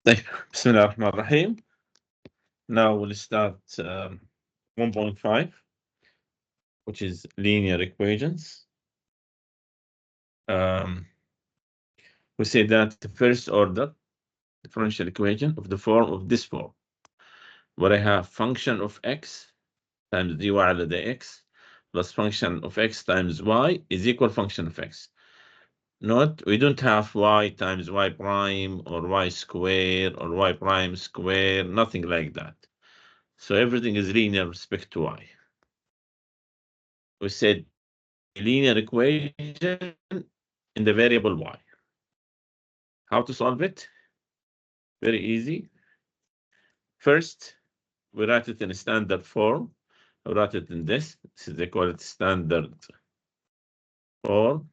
Bismillah ar-Rahman ar-Rahim. Now we'll start 1.5, which is linear equations. We say that the first order differential equation of the form of this form, where I have function of x times dy على dx plus function of x times y is equal function of x. Note, we don't have y times y prime or y square or y prime square, nothing like that. So everything is linear with respect to y. We said linear equation in the variable y. How to solve it? Very easy. First, we write it in a standard form. I write it in this. This is they call it standard form.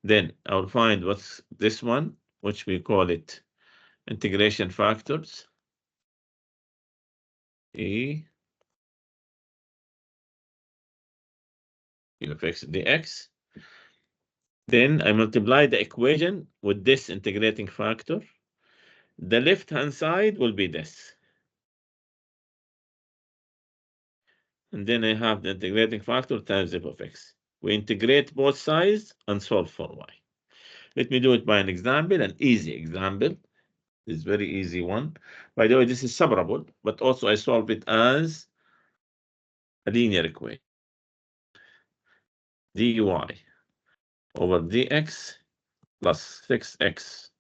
Then I'll find what's this one, which we call it integration factors. E of x dx. Then I multiply the equation with this integrating factor. The left-hand side will be this. And then I have the integrating factor times f of x. We integrate both sides and solve for y. Let me do it by an example, an easy example. It's very easy one. By the way, this is separable, but also I solve it as a linear equation. dy over dx plus 6x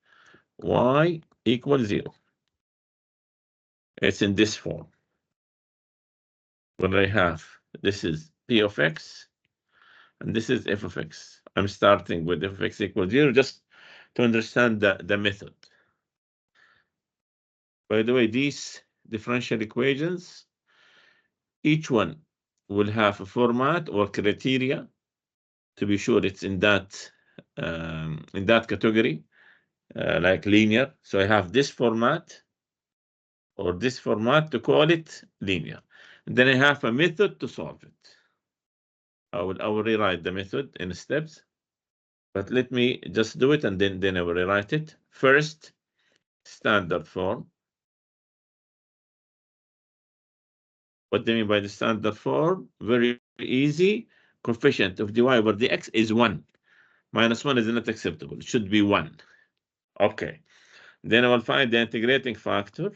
y equals 0. It's in this form. What I have, this is p of x, and this is f of x. I'm starting with f of x equals 0 just to understand the method. By the way, these differential equations, each one will have a format or criteria to be sure it's in that category, like linear. So I have this format or this format to call it linear. And then I have a method to solve it. I will rewrite the method in steps, but let me just do it and then I will rewrite it. First, standard form. What do you mean by the standard form? Very easy. Coefficient of dy over dx is 1. Minus 1 is not acceptable. It should be 1. Okay. Then I will find the integrating factor,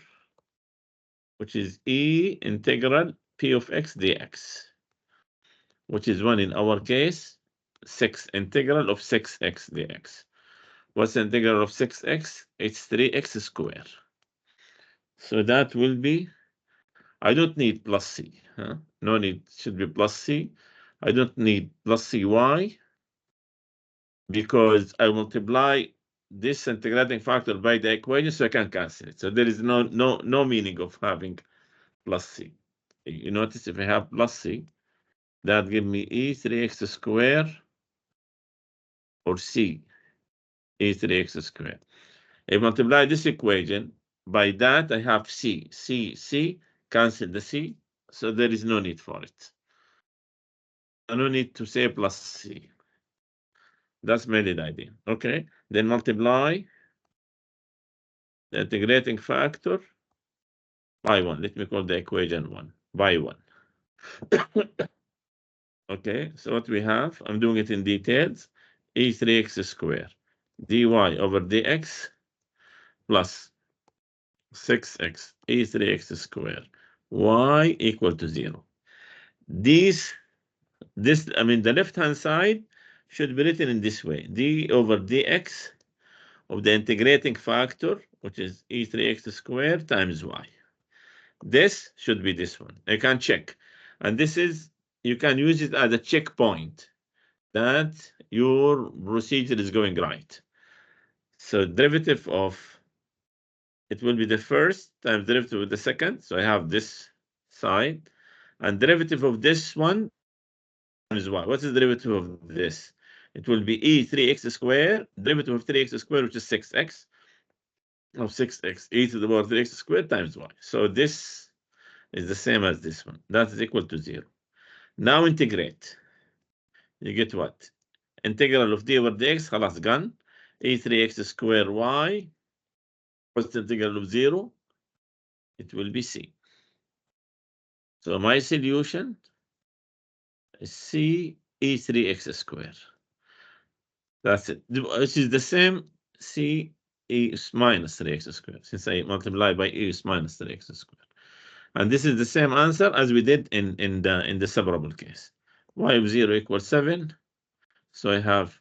which is e integral p of x dx, which is 1 in our case, 6 integral of 6x dx. What's the integral of 6x? It's 3x squared. So that will be, I don't need plus c. Huh? No need, should be plus c. I don't need plus cy because I multiply this integrating factor by the equation, so I can cancel it. So there is no meaning of having plus c. You notice if I have plus c, that gives me e 3x squared or c e 3x squared. If I multiply this equation by that, I have c, cancel the c, so there is no need for it. I don't need to say plus c. That's mainly the idea. Okay, then multiply the integrating factor by 1. Let me call the equation 1 by 1. Okay, so what we have, I'm doing it in details, e 3x squared dy over dx plus 6x e 3x squared y equal to 0. This, I mean, the left-hand side should be written in this way, d over dx of the integrating factor, which is e 3x squared times y. This should be this one. I can check. And this is, you can use it as a checkpoint that your procedure is going right. So derivative of, it will be the first times derivative of the second. So I have this side. And derivative of this one is y. What is the derivative of this? It will be e 3x squared, derivative of 3x squared, which is 6x, of 6x, e to the power 3x squared times y. So this is the same as this one. That is equal to 0. Now integrate. You get what? Integral of d over dx, خلاص gone. e 3x squared y What's the integral of 0? It will be C. So my solution is C E3x squared. That's it. Which is the same C E minus 3x squared, since I multiply by E minus 3x squared. And this is the same answer as we did in the separable case. Y of 0 equals 7. So I have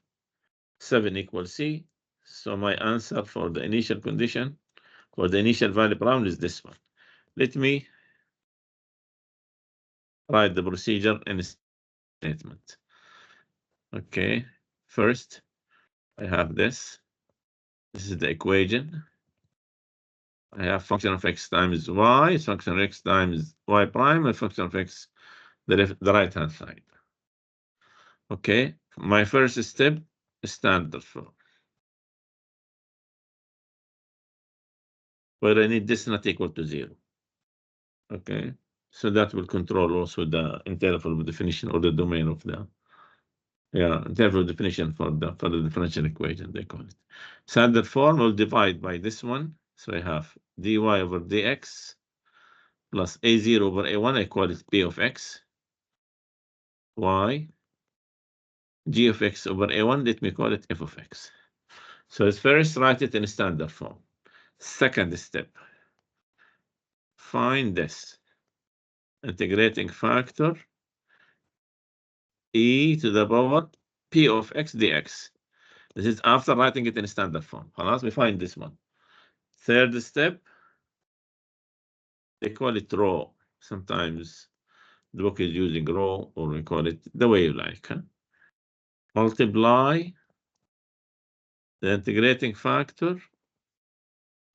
7 equals C. So my answer for the initial condition, for the initial value problem, is this one. Let me write the procedure in a statement. Okay, first I have this. This is the equation. I have function of x times y, function of x times y prime, and function of x the right hand side. Okay, my first step is standard form, where I need this not equal to 0. Okay, so that will control also the interval of definition or the domain of the interval definition for the differential equation, they call it. Standard form will divide by this one. So I have dy over dx plus a0 over a1, I call it p of x, y, g of x over a1, let me call it f of x. So let's first write it in standard form. Second step, find this integrating factor e to the power p of x dx. This is after writing it in standard form. Let me find this one. Third step, they call it row. Sometimes the book is using row, or we call it the way you like. Huh? Multiply the integrating factor.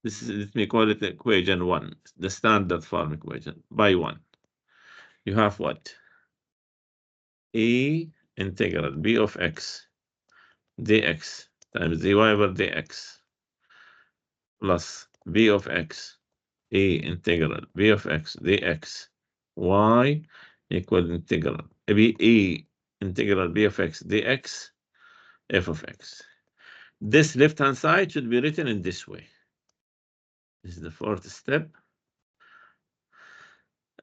This is, let me call it equation 1, the standard form equation, by 1. You have what? E integral b of x dx times dy over dx plus b of x e integral b of x dx y equal integral e integral b of x dx f of x. This left-hand side should be written in this way. This is the fourth step.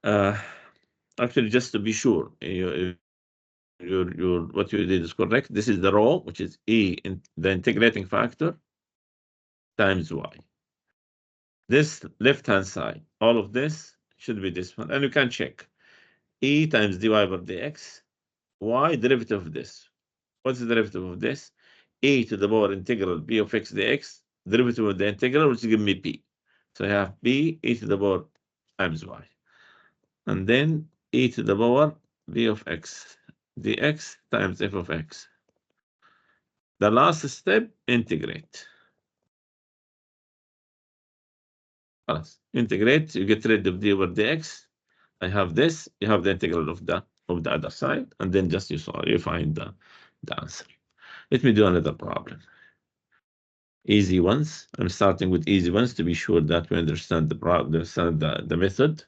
Actually, just to be sure, what you did is correct. This is the row, which is e in the integrating factor times y. This left-hand side, all of this should be this one, and you can check e times dy over dx, y derivative of this. What's the derivative of this? E to the power integral b of x dx, derivative of the integral, which gives me p. So I have b e to the power times y, and then e to the power b of x dx times f of x. The last step, integrate. Integrate, you get rid of d over dx. I have this, you have the integral of the other side, and then just you find the answer. Let me do another problem. Easy ones. I'm starting with easy ones to be sure that we understand the method.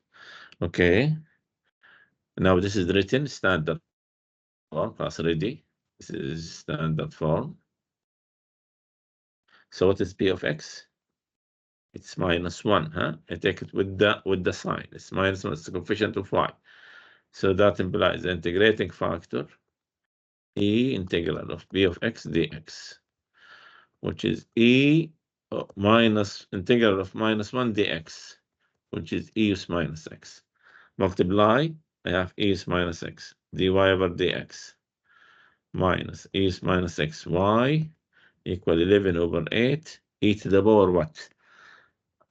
Okay. Now this is written standard form, class ready. This is standard form. So what is p of x? It's -1, huh? I take it with the sign. It's -1, it's the coefficient of y. So that implies the integrating factor e integral of b of x dx, which is e minus integral of -1 dx, which is e minus x. Multiply, I have e minus x dy over dx minus e minus x y equal 11 over 8 e to the power what?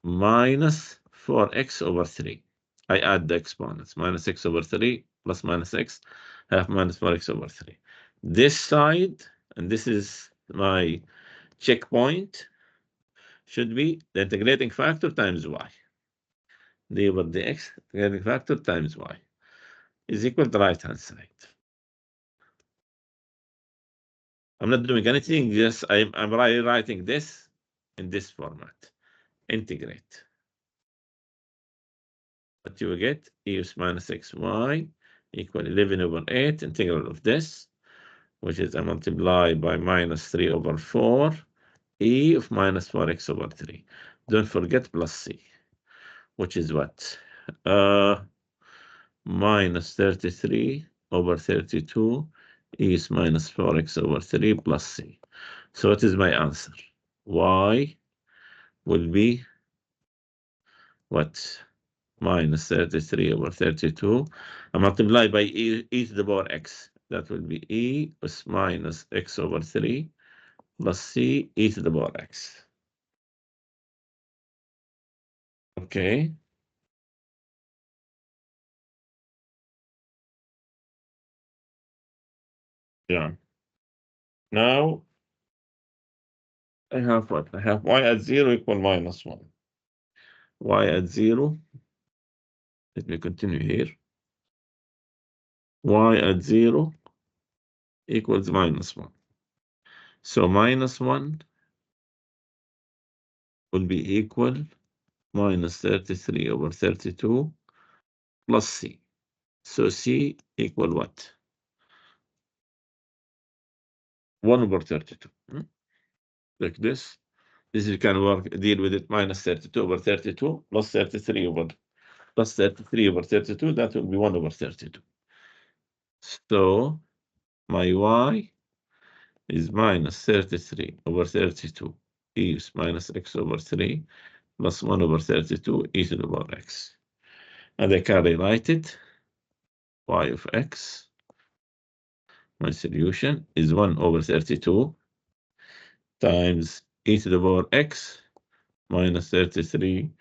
Minus 4x over 3. I add the exponents. Minus x over 3 plus minus x. I have minus 4x over 3. This side, and this is my checkpoint, should be the integrating factor times y. d over dx, integrating factor times y, is equal to the right-hand side. I'm not doing anything, just I'm writing this in this format. Integrate. What you will get, e minus xy equal 11 over 8, integral of this, which is I multiply by -3 over 4, e of minus 4x over 3. Don't forget plus c, which is what? Minus 33 over 32 is minus 4x over 3 plus c. So what is my answer? Y will be what? Minus 33 over 32. I multiply by e to the power x. That will be e is minus x over 3 plus c e to the power x. Okay. Yeah. Now I have what? I have y at 0 equal minus 1. Y at 0. Let me continue here. Y at 0 equals minus 1. So minus 1 will be equal minus 33 over 32 plus c. So c equal what? 1 over 32. Like this. This you can work, deal with it, minus 32 over 32 plus 33 over 32. That will be 1 over 32. So my y is minus 33 over 32 is minus x over 3 plus 1 over 32 e to the power x. And I can rewrite it. Y of x, my solution is 1 over 32 times e to the power x minus 33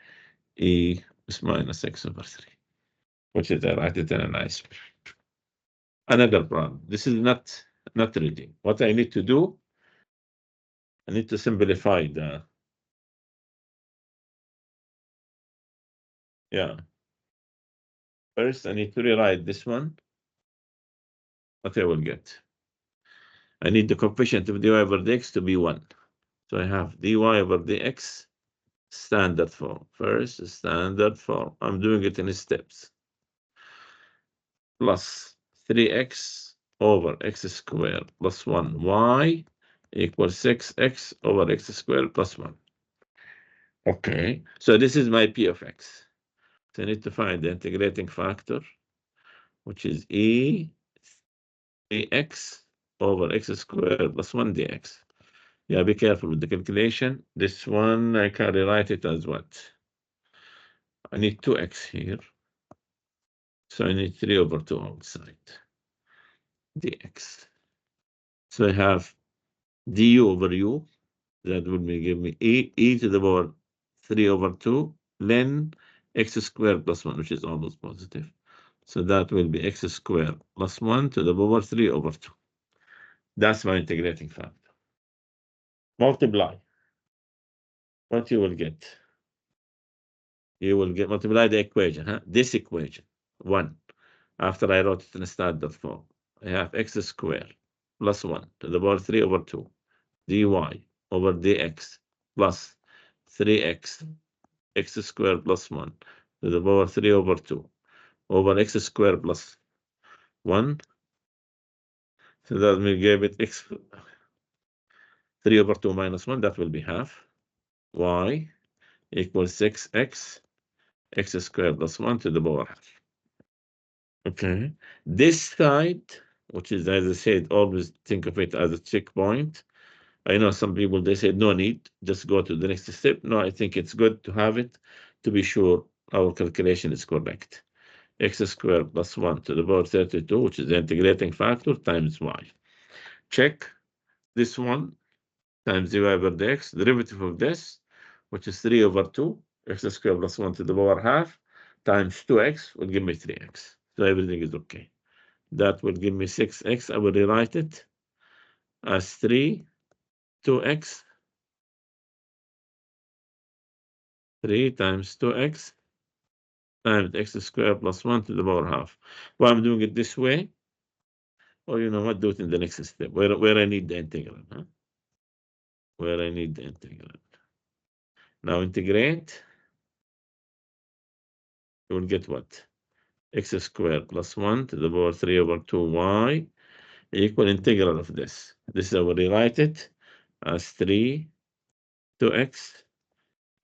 e is minus x over 3, which is I write it in a nice way. Another problem. This is not reading. What I need to do, I need to simplify the, yeah. First, I need to rewrite this one. What I will get? I need the coefficient of dy over dx to be 1. So I have dy over dx standard form. First, standard form. I'm doing it in steps. Plus 3x over x squared plus 1y equals 6x over x squared plus 1. Okay, so this is my p of x. So I need to find the integrating factor, which is e dx over x squared plus 1 dx. Yeah, be careful with the calculation. This one, I can rewrite it as what? I need 2x here. So I need 3 over 2 outside dx. So I have du over u. That would give me e to the power 3 over 2 ln x squared plus 1, which is almost positive. So that will be x squared plus 1 to the power 3 over 2. That's my integrating factor. Multiply. What you will get? You will get multiply the equation, huh? This equation, 1. After I wrote it in standard form, I have x squared plus 1 to the power 3 over 2 dy over dx plus 3x x squared plus 1 to the power 3 over 2 over x squared plus 1. So that will give it x 3 over 2 minus 1. That will be half. Y equals 6x x squared plus 1 to the power half. Okay. This side, which is, as I said, always think of it as a checkpoint. I know some people, they say, no need, just go to the next step. No, I think it's good to have it to be sure our calculation is correct. X squared plus 1 to the power 32, which is the integrating factor, times y. Check this one times dy over dx, derivative of this, which is 3 over 2, x squared plus 1 to the power half, times 2x will give me 3x. So everything is okay. That will give me 6x. I will rewrite it as 2x, 3 times 2x, times x squared plus 1 to the power half. Why I'm doing it this way? Or you know what, do it in the next step, where I need the integral. Huh? Where I need the integral. Now integrate. You will get what? X squared plus 1 to the power 3 over 2y equal integral of this. This I will rewrite it as 2x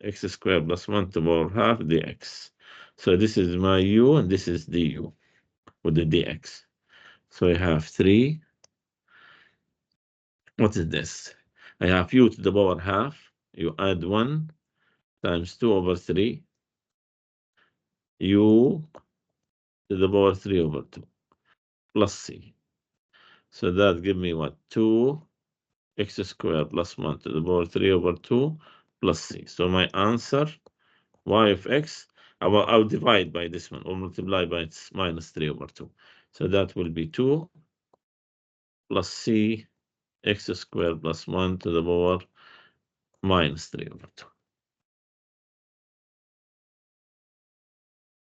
x squared plus 1 to the power half dx. So this is my u, and this is du with the dx. So I have 3. What is this? I have u to the power half. You add 1 times 2 over 3. U to the power 3 over 2 plus c. So that give me what? 2 x squared plus 1 to the power 3 over 2 plus c. So my answer, y of x, I'll divide by this one or multiply by its minus 3 over 2. So that will be 2 plus c x squared plus 1 to the power minus 3 over 2.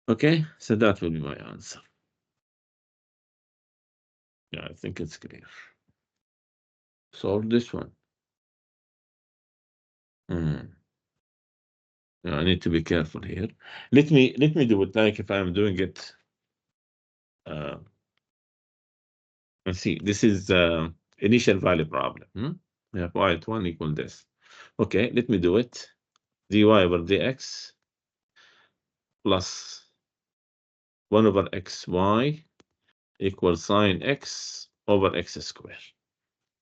Okay, so that will be my answer. Yeah, I think it's clear. Solve this one. Yeah, I need to be careful here. Let me do it like if I'm doing it. Let's see. This is initial value problem. We have y at 1 equal this. Okay, let me do it. dy over dx plus 1 over xy equals sine x over x squared.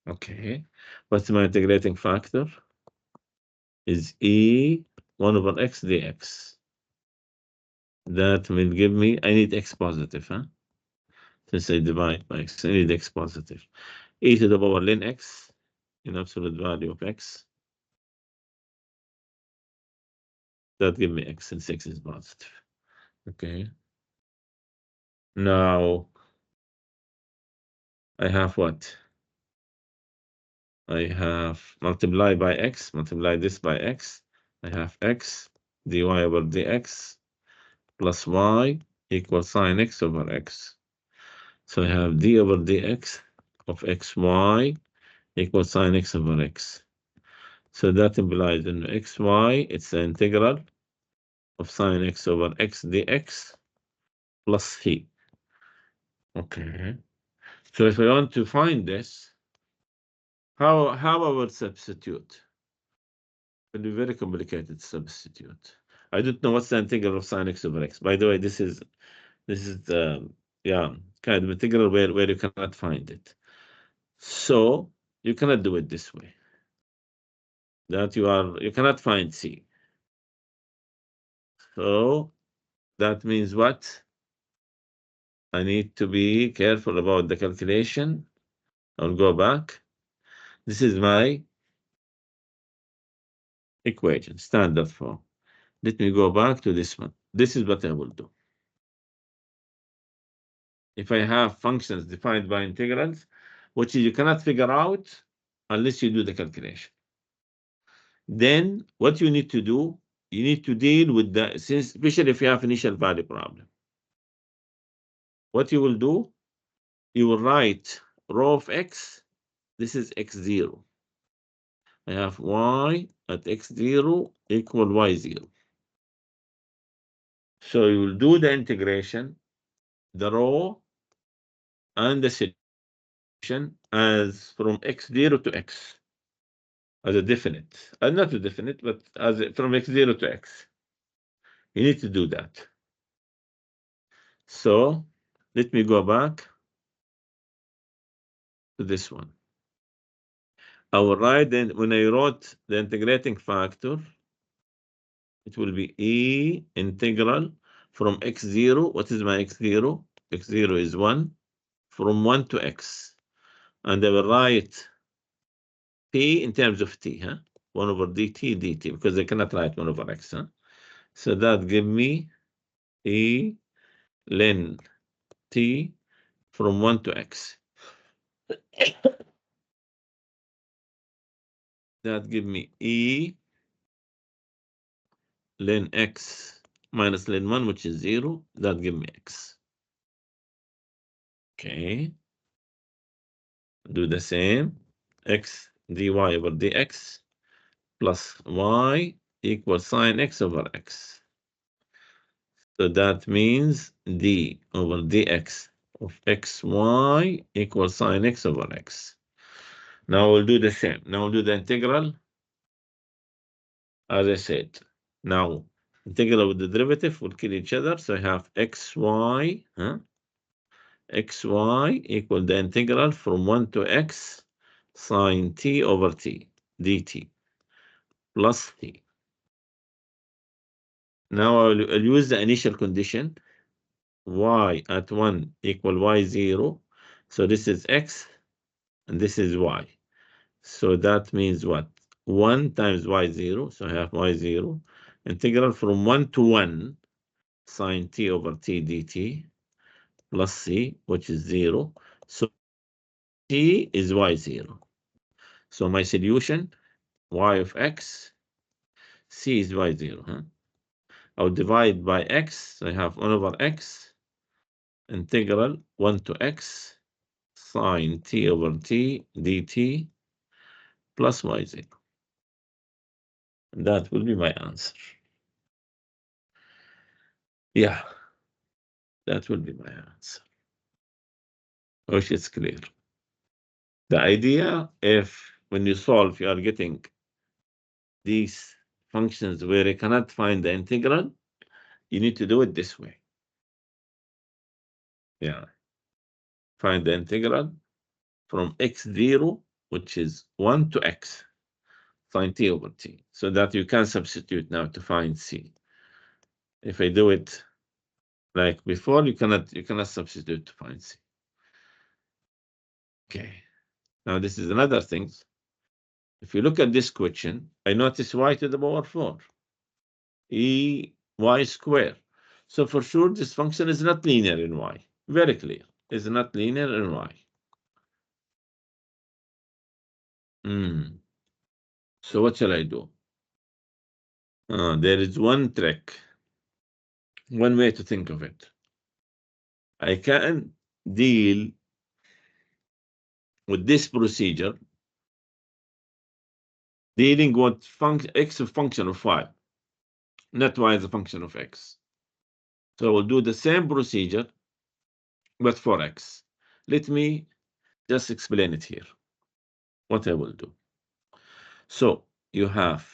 Okay, what's my integrating factor? Is e 1 over x dx. That will give me, I need x positive, huh? Since I divide by x, I need x positive. E to the power ln x in absolute value of x. That give me x, since x is positive. Okay. Now, I have what? I have multiply by x, multiply this by x. I have x dy over dx plus y equals sine x over x. So I have d over dx of xy equals sine x over x. So that implies in xy, it's the integral of sine x over x dx plus c. Okay. So if I want to find this, how I will substitute? It will be very complicated to substitute. I don't know what's the integral of sine x over x. By the way, this is the kind of integral where you cannot find it. So you cannot do it this way. That you cannot find c. So that means what? I need to be careful about the calculation. I'll go back. This is my equation, standard form. Let me go back to this one. This is what I will do. If I have functions defined by integrals, which you cannot figure out unless you do the calculation. Then what you need to do, you need to deal with the, especially if you have initial value problem. What you will do, you will write rho of x, this is x0. I have y at x0 equal y0. So you will do the integration, the rho and the solution as from x0 to x as a definite. Not a definite, but as from x0 to x. You need to do that. So let me go back to this one. I will write then, when I wrote the integrating factor, it will be E integral from x0. What is my x0? X0 is 1, from 1 to x. And I will write P in terms of t, 1 over dt, because I cannot write 1 over x. So that give me E ln t from 1 to x. That give me E ln x minus ln 1, which is 0. That give me x. Okay. Do the same. X dy over dx plus y equals sine x over x. So that means d over dx of xy equals sine x over x. Now we'll do the same. Now we'll do the integral. As I said, Now, integral with the derivative will kill each other. So I have xy, xy equal the integral from 1 to x sine t over t dt plus t. Now I'll use the initial condition, y at 1 equal y0. So this is x and this is y. So that means what? 1 times y0. So I have y0 integral from 1 to 1 sine t over t dt plus c, which is 0. So t is y0. So my solution, y of x, c is y0. I'll divide by x. So I have 1 over x integral 1 to x sine t over t dt plus y0. That will be my answer. Yeah, that will be my answer. Which is clear. The idea, if when you solve, you are getting these functions where you cannot find the integral, you need to do it this way. Yeah. Find the integral from x0, which is 1 to x, sine t over t, so that you can substitute now to find c. If I do it like before, you cannot substitute to find c. Okay. Now this is another thing. If you look at this question, I notice y to the power 4, y squared. So for sure, this function is not linear in y. Very clear. It's not linear in y. So what shall I do? There is one trick, one way to think of it. I can deal with this procedure, dealing with x a function of y, not y as a function of x. So we'll do the same procedure, but for x. Let me just explain it here, what I will do. So you have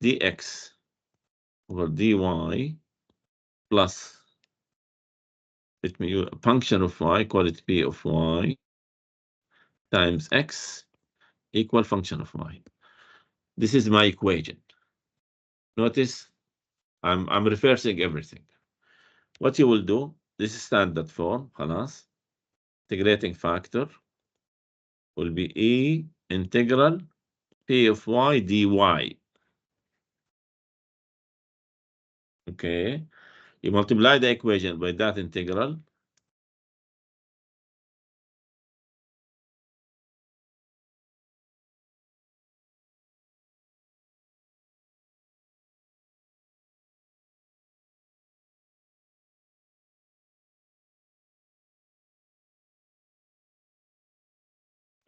dx over dy plus, let me use a function of y, call it p of y, times x equal function of y. This is my equation. Notice I'm reversing everything. What you will do, this is standard form, خلاص. Integrating factor will be e integral p of y dy. Okay, you multiply the equation by that integral.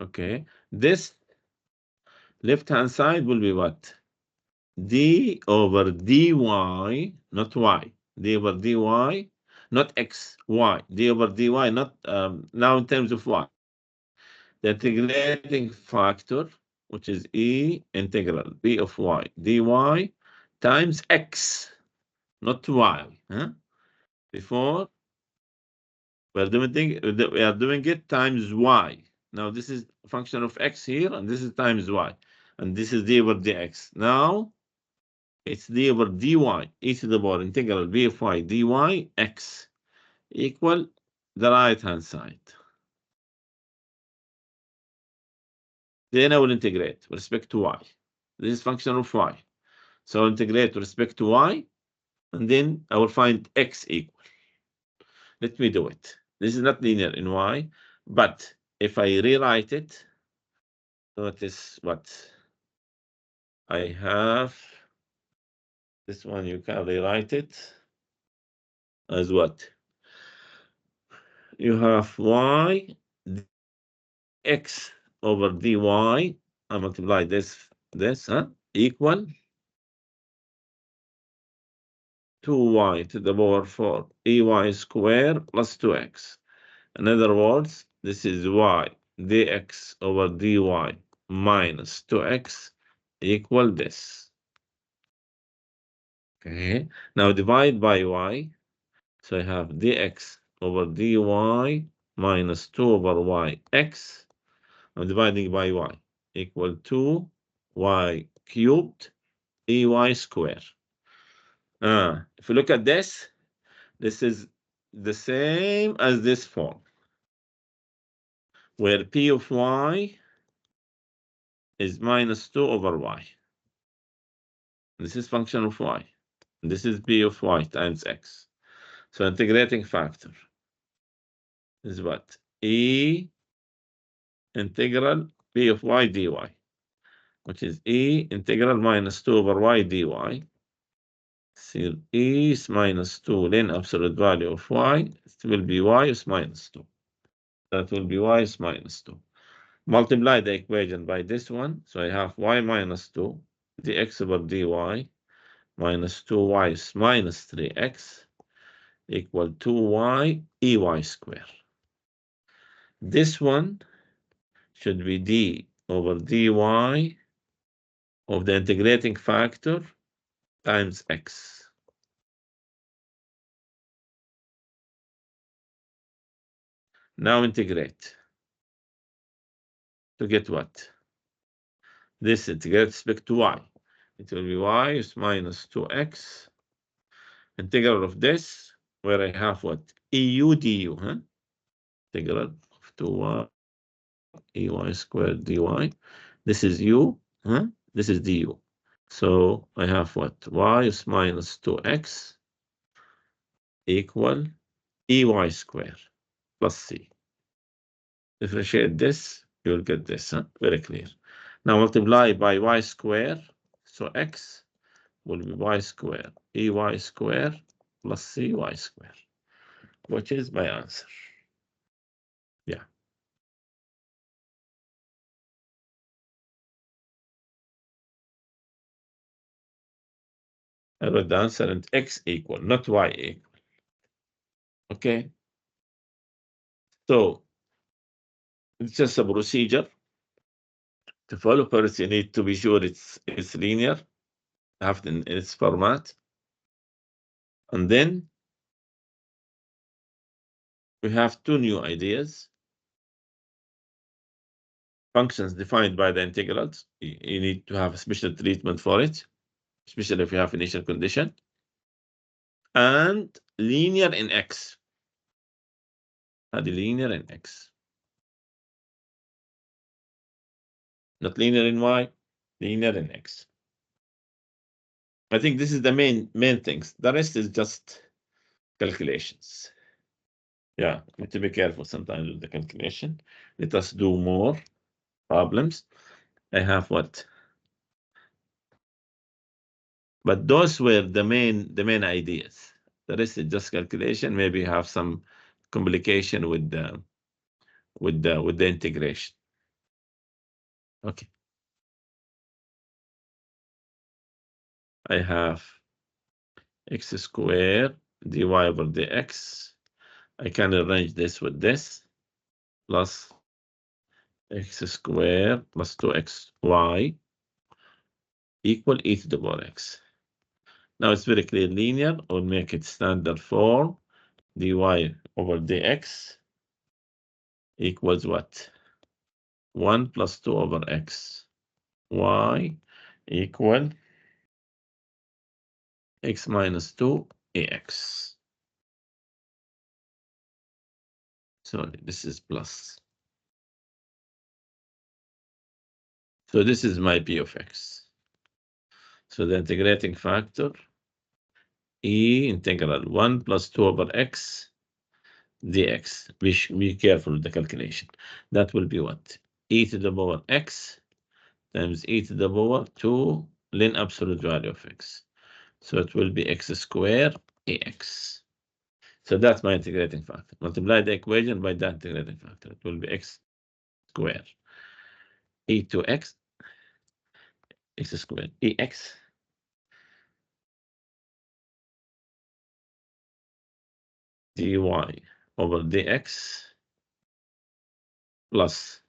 Okay, this left-hand side will be what? D over dy, not y. D over dy, not x, y. D over dy, not now in terms of y. The integrating factor, which is e integral p of y dy times x, not y. Before we are doing it times y. Now this is a function of x here, and this is times y, and this is d over dx. Now it's d over dy, e to the power integral b of y dy x equal the right-hand side. Then I will integrate with respect to y. This is function of y. So I'll integrate with respect to y, and then I will find x equal. Let me do it. This is not linear in y, but if I rewrite it, notice what I have. This one you can rewrite it as what? You have y x over dy. I multiply this equal 2y to the power 4 ey squared plus 2x. In other words, this is y dx over dy minus 2x equal this. Okay, now divide by y. So I have dx over dy minus 2 over yx. I'm dividing by y equal to y cubed ey squared. If you look at this is the same as this form, where p of y is minus 2 over y. This is function of y. This is p of y times x. So integrating factor is what? E integral p of y dy, which is e integral minus 2 over y dy. So e is minus 2, then absolute value of y, it will be y is minus 2. That will be y is minus 2. Multiply the equation by this one. So I have y minus 2 dx over dy minus 2y is minus 3x equal 2y ey squared. This one should be d over dy of the integrating factor times x. Now integrate to get what? This integrate respect to y. It will be y is minus 2x. Integral of this, where I have what? EU du, huh? Integral of 2y ey squared dy. This is u, huh? This is du. So I have what? Y is minus 2x equal ey squared plus c. Differentiate this, you'll get this, huh? Very clear. Now multiply by y squared, so x will be y squared, ey squared plus cy squared, which is my answer. Yeah. I wrote the answer and x equal, not y equal. Okay. So it's just a procedure to follow. First, you need to be sure it's linear, have it in its format. And then we have two new ideas. Functions defined by the integrals. You need to have a special treatment for it, especially if you have initial condition. And linear in x. The linear in x. Not linear in y, linear in x. I think this is the main things. The rest is just calculations. Yeah, need to be careful sometimes with the calculation. Let us do more problems. I have what? But those were the main ideas. The rest is just calculation. Maybe you have some complication with the integration. Okay. I have x squared dy over dx. I can arrange this with this plus x squared plus 2xy equal e to the power x. Now it's very clear linear. We'll make it standard form. Dy over dx equals what? 1 plus 2 over x. Y equal x minus 2 ax. Sorry, this is plus. So this is my p of x. So the integrating factor, e integral 1 plus 2 over x dx. Be careful with the calculation. That will be what? E to the power x times e to the power 2 ln absolute value of x. So it will be x squared ax. So that's my integrating factor. Multiply the equation by that integrating factor. It will be x squared e to x squared ax dy over dx plus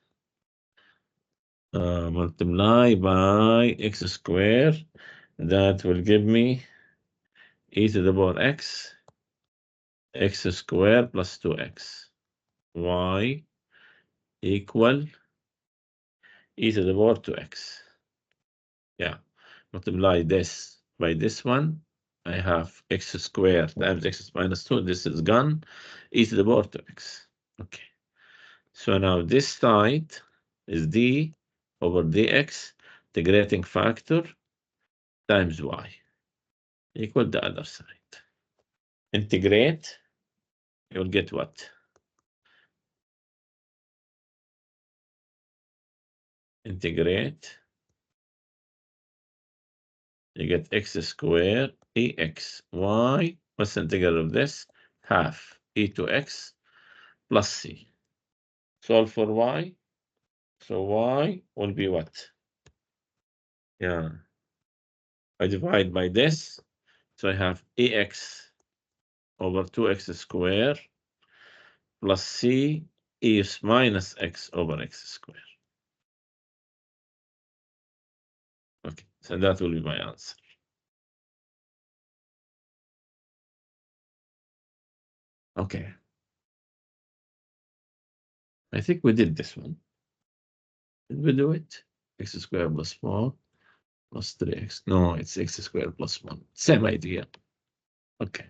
multiply by x squared. That will give me e to the power x, x squared plus 2x, y equal e to the power 2x. Yeah, multiply this by this one. I have x squared times x minus 2. This is gone. E to the power 2x. Okay. So now this side is d over dx, integrating factor times y equal the other side. Integrate, you'll get what? Integrate, you get x squared ex y. What's the integral of this? Half e to x plus c. Solve for y. So y will be what? Yeah. I divide by this. So I have ax over 2x squared plus c is minus x over x squared. Okay, so that will be my answer. Okay. I think we did this one. Did we do it? X squared plus 4 plus 3x. No, it's x squared plus 1. Same idea. Okay.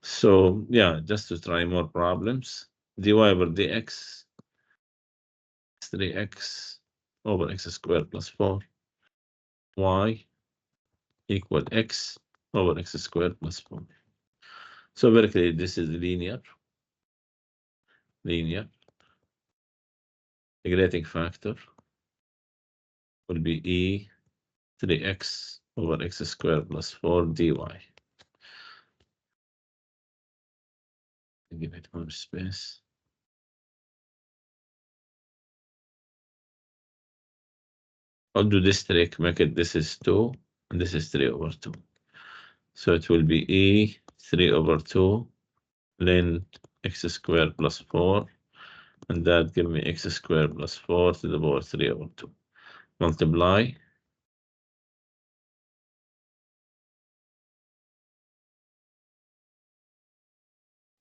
So, yeah, just to try more problems. dy over dx, 3x over x squared plus 4, y equal x over x squared plus 4. So very clear, this is linear. Integrating factor will be e 3x over x squared plus 4 dy. Give it more space. I'll do this trick, make it this is 2, and this is 3 over 2. So it will be e 3 over 2 ln x squared plus 4, and that give me x squared plus 4 to the power 3 over 2. Multiply.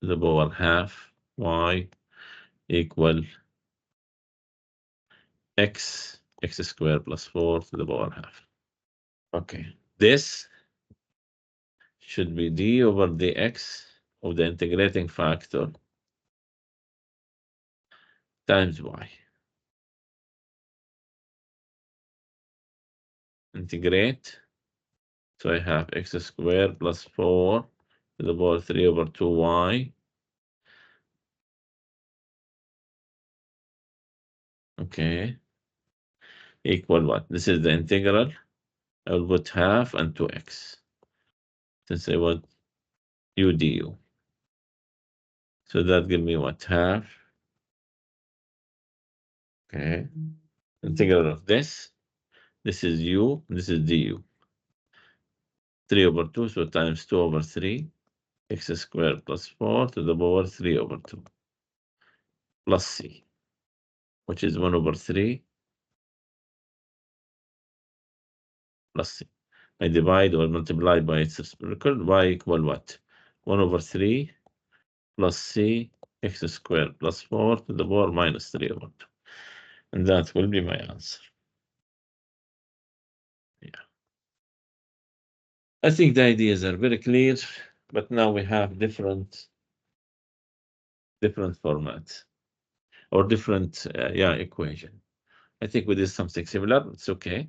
To the power half y equal x squared plus 4 to the power half. Okay, this should be d over dx of the integrating factor times y. Integrate. So I have x squared plus 4 to the power 3 over 2y. Okay. Equal what? This is the integral. I will put half and 2x. Since I want u du. So that give me what? Half. Okay. Integral of this. This is u. This is du. 3 over 2. So times 2 over 3. X squared plus 4 to the power 3 over 2. Plus c. Which is 1 over 3. Plus c. I divide or multiply by its reciprocal. Y equal what? 1 over 3 plus c x squared plus 4 to the power minus 3 over 2. And that will be my answer. Yeah. I think the ideas are very clear, but now we have different formats or different equation. I think we did something similar. It's okay.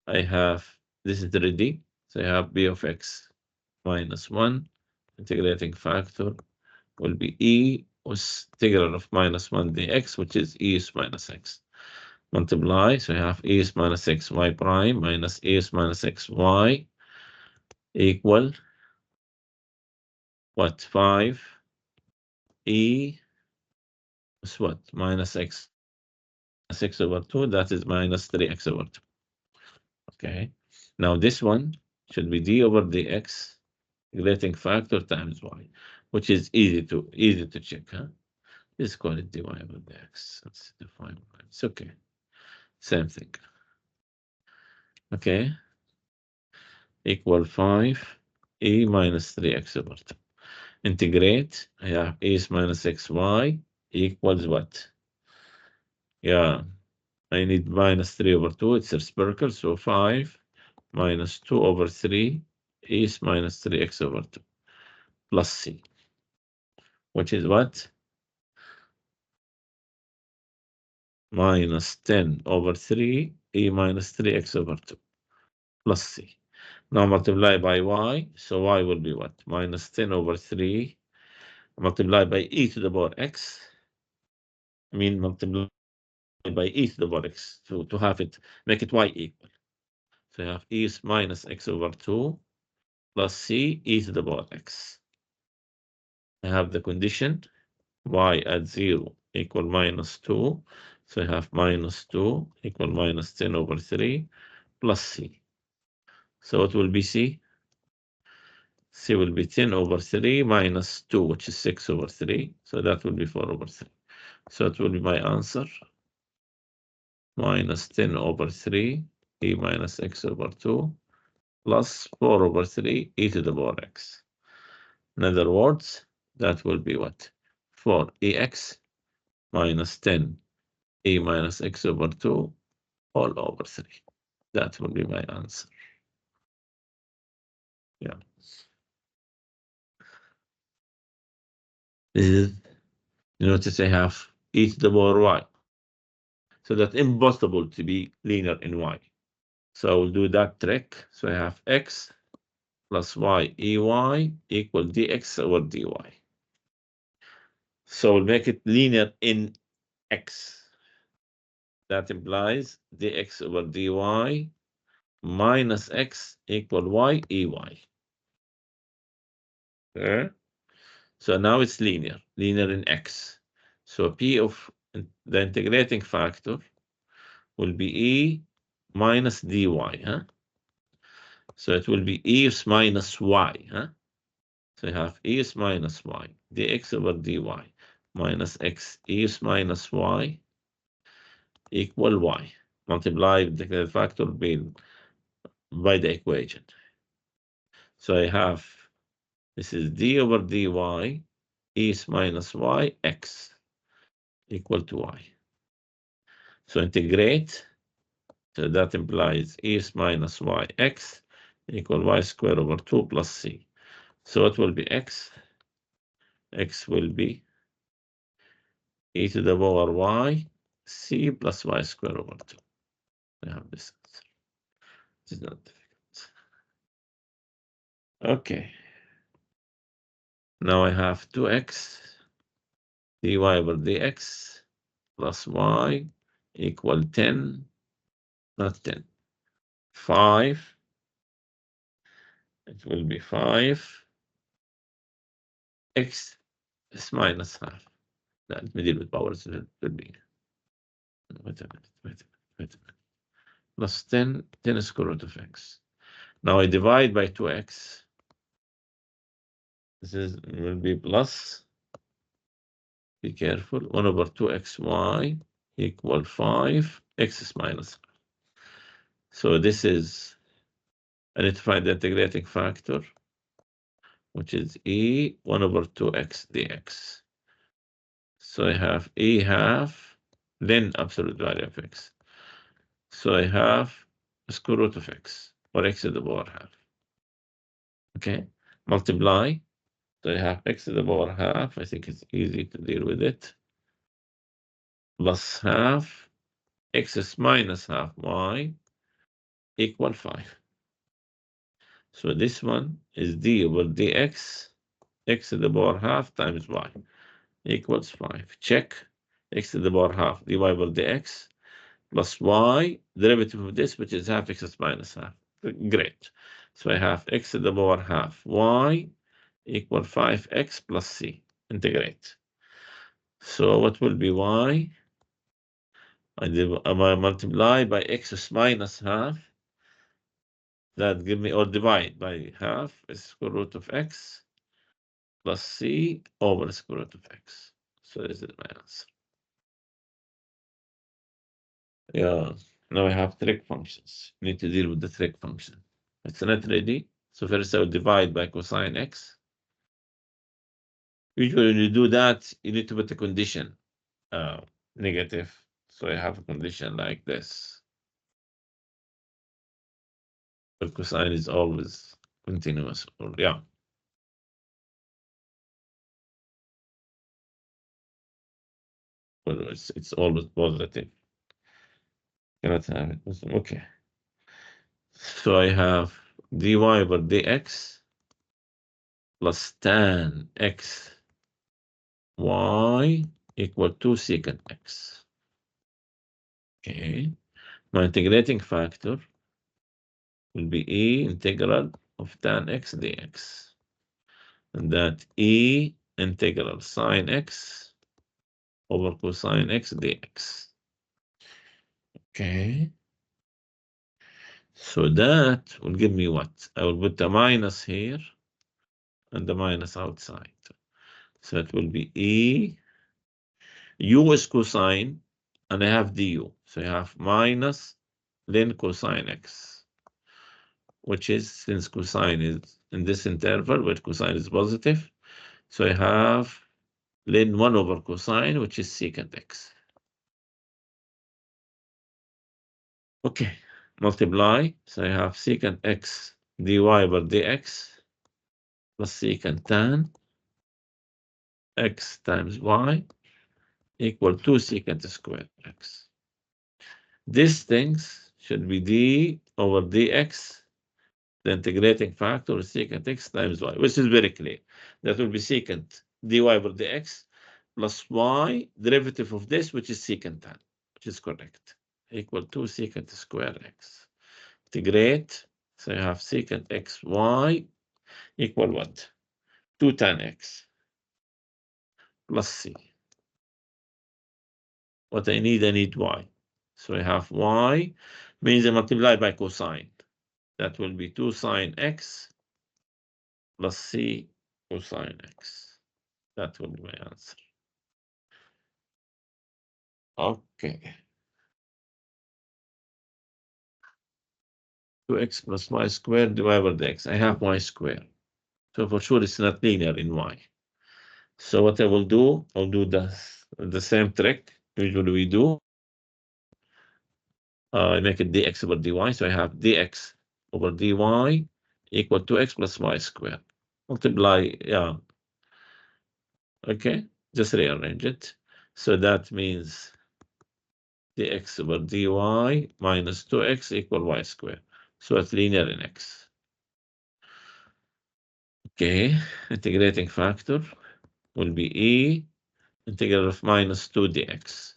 I have this is 3D, so I have b of x minus 1. Integrating factor will be e was integral of minus 1 dx, which is e is minus x. Multiply, so I have e is minus x y prime minus e is minus x y equal what? 5 e is what? Minus x 6 over 2, that is minus 3x over 2. Okay, now this one should be d over dx, integrating factor times y, which is easy to check, huh? Let's call it dy over dx. Let's define it. It's okay. Same thing. Okay. Equal 5 e minus 3x over 2. Integrate, I have e minus xy equals what? Yeah, I need minus 3 over 2. It's reciprocal, so 5 minus 2 over 3 is minus 3x over 2 plus c, which is what? Minus 10 over 3 e minus 3x over 2 plus c. Now multiply by y, so y will be what? Minus 10 over 3 multiplied by e to the power x. I mean multiply by e to the power x to have it, make it y equal. So you have e is minus x over 2 plus c e to the power x. I have the condition y at 0 equal minus 2. So I have minus 2 equal minus 10 over 3 plus c. So it will be c. C will be 10 over 3 minus 2, which is 6 over 3. So that will be 4 over 3. So it will be my answer. Minus 10 over 3 e minus x over 2 plus 4 over 3 e to the power x. In other words, that will be what? 4ex minus 10 e minus x over 2 all over 3. That will be my answer. Yeah. This is, you notice I have e to the power y. So that's impossible to be linear in y. So I will do that trick. So I have x plus y ey equal dx over dy. So we'll make it linear in x. That implies dx over dy minus x equal y ey. Okay? So now it's linear in x. So p of the integrating factor will be e minus dy, huh? So it will be e minus y, huh? So you have e minus y, dx over dy minus x e minus y equal y. Multiply the factor by the equation. So I have, this is d over dy e minus y x equal to y. So integrate, so that implies e minus y x equal y squared over 2 plus c. So it will be x will be e to the power y c plus y squared over 2. I have this answer. It is not difficult. Okay. Now I have 2x dy over dx plus y equal 10, not 10, 5. It will be 5 x is minus half. Let me deal with powers. It will be, wait a minute. Plus 10 square root of x. Now I divide by 2x. This will be plus, be careful, 1 over 2xy equal 5, x is minus. So this is, I need to find the integrating factor, which is e 1 over 2x dx. So I have e half, then absolute value of x. So I have square root of x, or x to the power half. Okay, multiply. So I have x to the power half. I think it's easy to deal with it. Plus half, x is minus half y equal 5. So this one is d over dx, x to the power half times y equals 5. Check x to the power half dy over dx plus y, derivative of this, which is half x is minus half. Great. So I have x to the power half y equal 5x plus c. Integrate. So what will be y? I multiply by x is minus half. That give me, or divide by half, is square root of x plus c over square root of x. So this is my answer. Yeah, now I have trig functions. Need to deal with the trig function. It's not ready. So first I will divide by cosine x. Usually when you do that, you need to put a condition, negative. So I have a condition like this. But cosine is always continuous, or yeah. Well, it's always positive. Cannot have it. Okay. So I have dy over dx plus tan x y equal to secant x. Okay. My integrating factor will be e integral of tan x dx. And that e integral sine x over cosine x dx. Okay. So that will give me what? I will put the minus here and the minus outside. So it will be e, u is cosine, and I have du. So I have minus ln cosine x, which is, since cosine is in this interval, where cosine is positive, so I have ln 1 over cosine, which is secant x. Okay, multiply. So I have secant x dy over dx plus secant tan x times y equal to secant squared x. These things should be d over dx. The integrating factor is secant x times y, which is very clear. That will be secant dy over dx plus y, derivative of this, which is secant tan, which is correct, equal to secant square x. Integrate, so you have secant x y equal what? 2 tan x plus c. What I need y. So I have y, means I multiply by cosine. That will be 2 sine x plus c cosine x. That will be my answer. Okay. 2x plus y squared divided by x. I have y squared. So for sure it's not linear in y. So what I will do, I'll do the same trick usually we do. I make it dx over dy. So I have dx over dy equal to x plus y squared. Multiply, yeah. Okay, just rearrange it. So that means dx over dy minus 2x equal y squared. So it's linear in x. Okay, integrating factor will be e integral of minus 2 dx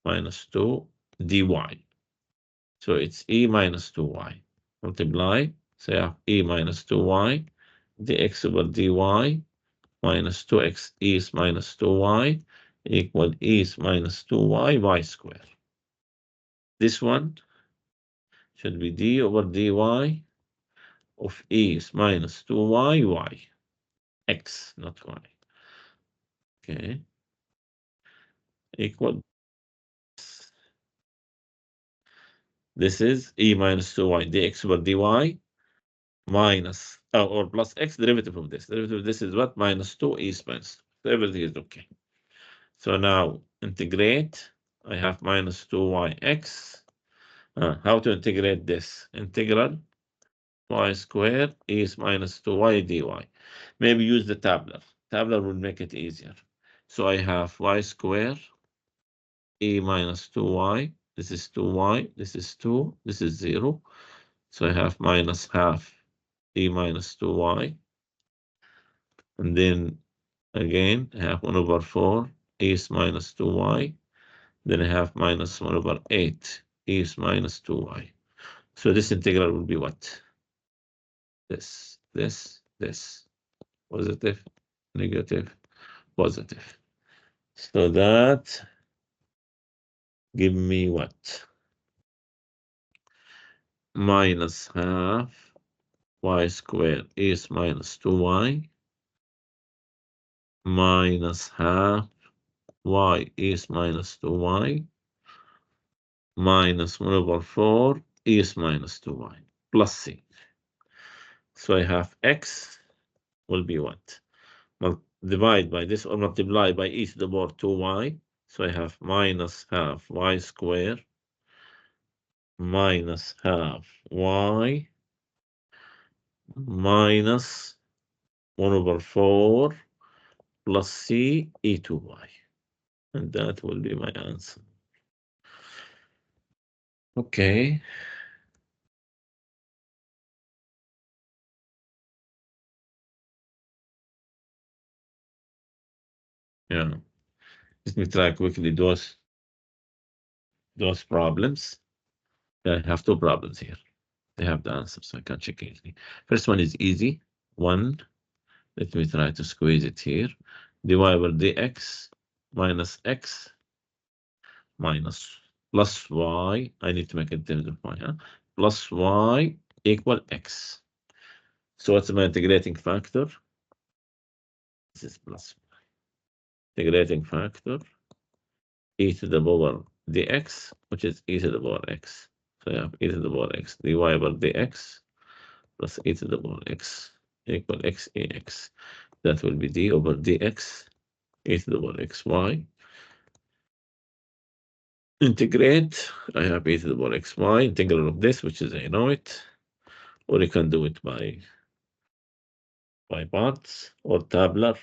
minus 2 dy. So it's e minus 2y. Multiply, so you have e minus 2y dx over dy minus 2x is minus 2y equal is minus 2y y squared. This one should be d over dy of is minus 2y y. X, not y. Okay. Equal. This is e minus 2y dx over dy minus, or plus x, derivative of this. Derivative of this is what? Minus 2 is minus 2. So everything is okay. So now integrate. I have minus 2yx. How to integrate this? Integral y squared is minus 2y dy. Maybe use the tabler. Tabler will make it easier. So I have y squared e minus 2y. This is 2y. This is 2. This is 0. So I have minus half e minus 2y. And then again, I have 1 over 4 is minus 2y. Then I have minus 1 over 8 is minus 2y. So this integral will be what? This. Positive, negative, positive. So that give me what? Minus half y squared is minus 2y minus half y is minus 2y minus 1 over 4 is minus 2y plus c. So I have x will be what? Divide by this or multiply by e to the power 2y. So I have minus half y square minus half y minus 1 over 4 plus c e to y. And that will be my answer. Okay. Yeah. Let me try quickly those problems. I have two problems here. They have the answer, so I can check easily. First one is easy. 1. Let me try to squeeze it here. dy over dx minus x minus plus y. I need to make it terms of y. Huh? Plus y equal x. So what's my integrating factor? This is plus integrating factor e to the power dx, which is e to the power x. So I have e to the power x dy over dx plus e to the power x equal x ax. That will be d over dx e to the power xy. Integrate. I have e to the power xy, integral of this, which is I know it, or you can do it by parts or tabular.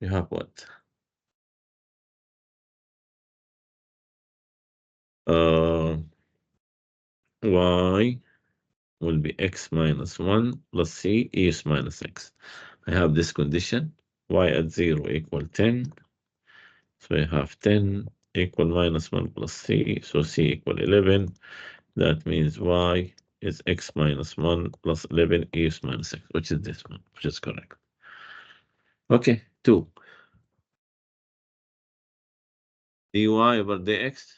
You have what? Y will be x minus 1 plus c is minus x. I have this condition, y at 0 equal 10. So I have 10 equal minus 1 plus c, so c equal 11. That means y is x minus 1 plus 11 is minus x, which is this one, which is correct. Okay, 2. dy over dx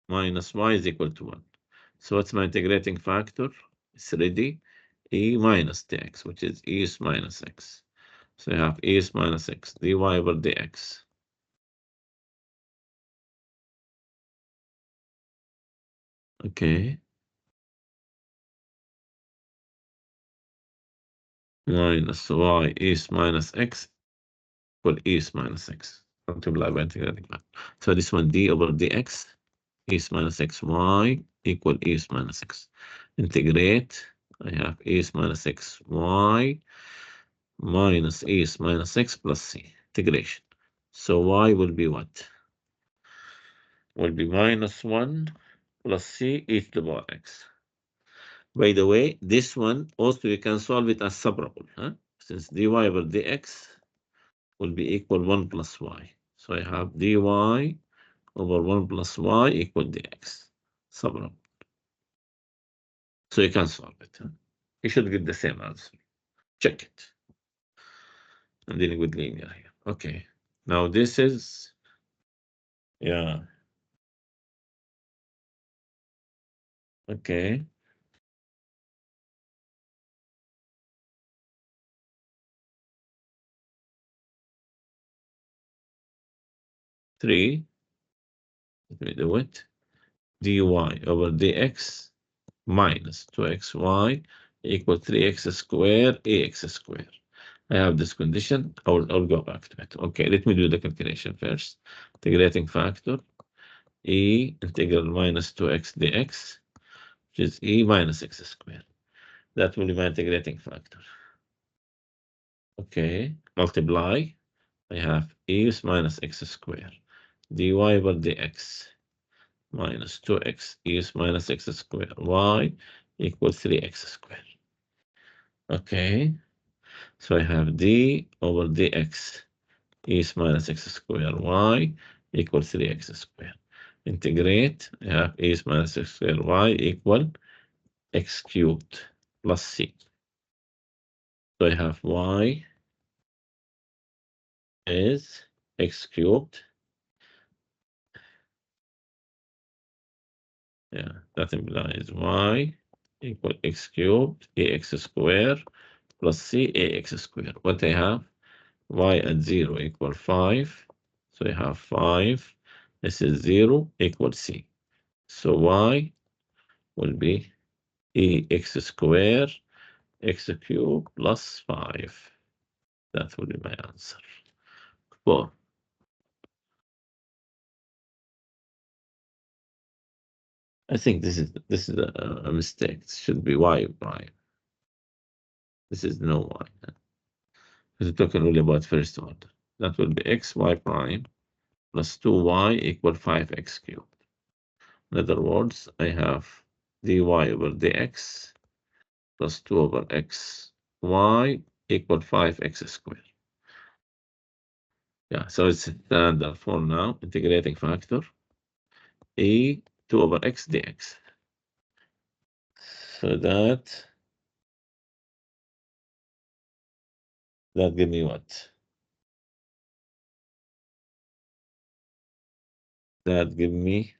minus y is equal to 1. So what's my integrating factor? It's ready. E minus dx, which is e is minus x. So I have e is minus x, dy over dx. Okay. Minus y is minus x equal e is minus x. Multiply by integrating factor. So this one d over dx is minus xy equal e is minus x. Integrate. I have e is minus xy minus e is minus x plus c. Integration. So y will be what? Will be minus 1 plus c e to the power x. By the way, this one also you can solve it as separable, huh? Since dy over dx will be equal 1 plus y. So I have dy over 1 plus y equal dx. Separable. So you can solve it. Huh? You should get the same answer. Check it. I'm dealing with linear here. Okay. Now this is, yeah. Okay. 3. Let me do it. dy over dx minus 2xy equal 3x squared ax squared. I have this condition. I'll go back to it. Okay, let me do the calculation first. Integrating factor e integral minus 2x dx, which is e minus x squared. That will be my integrating factor. Okay, multiply. I have e is minus x squared dy over dx minus 2x is minus x squared y equals 3x squared. Okay, so I have d over dx is minus x squared y equals 3x squared. Integrate, I have is minus x squared y equal x cubed plus c. So I have y is x cubed. Yeah, that implies y equal x cubed ax squared plus c ax squared. What I have? Y at 0 equal 5. So I have 5. This is 0 equals c. So y will be ex square x cube plus 5. That will be my answer. 4. I think this is a mistake. It should be y prime. This is no y. Because we're talking only about first order. That will be xy prime plus 2y equal 5x cubed. In other words, I have dy over dx plus 2 over x y equal 5x squared. Yeah, so it's standard form now, integrating factor e 2 over x dx. So that give me what? That give me